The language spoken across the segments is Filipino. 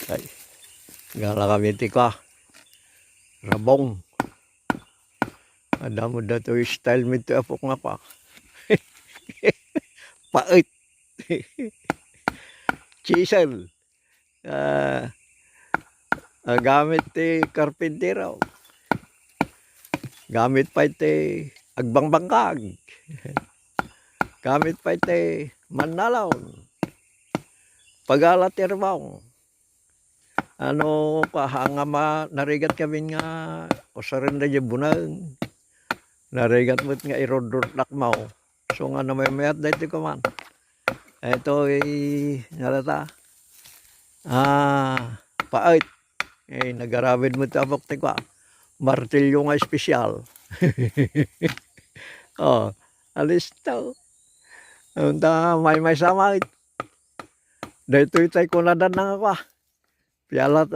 Ay, gala kami ka. Rabong. Ada mo dato style mo ito apok nga pa. Pait. Chisel. Gamit karpintero. Gamit pa iti agbangbangkag. Gamit pa iti manalon. Pagalatirbaw. Ano hanga narigat kami nga usarin na bunang. Narigat mo't nga irodor lakmaw. So nga na may mayat dahil ko man. Ito nalata. Pait. Nagarabid mo tapok tikwa. Martilyo nga espesyal. Alis to. May samait. Dito itay kunadan na nga. Piyala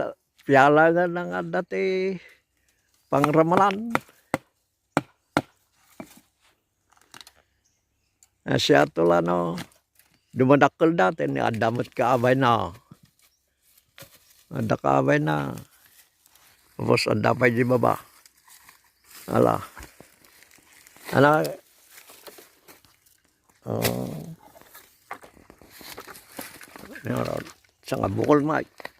nga na nga dati pangramalan. Siya tula no. Dumadakkel dati ni adamot kaabay na. Ada kaabay na. Tapos ada pa di baba. Ala. Ala. Sa nga bukol, Mike.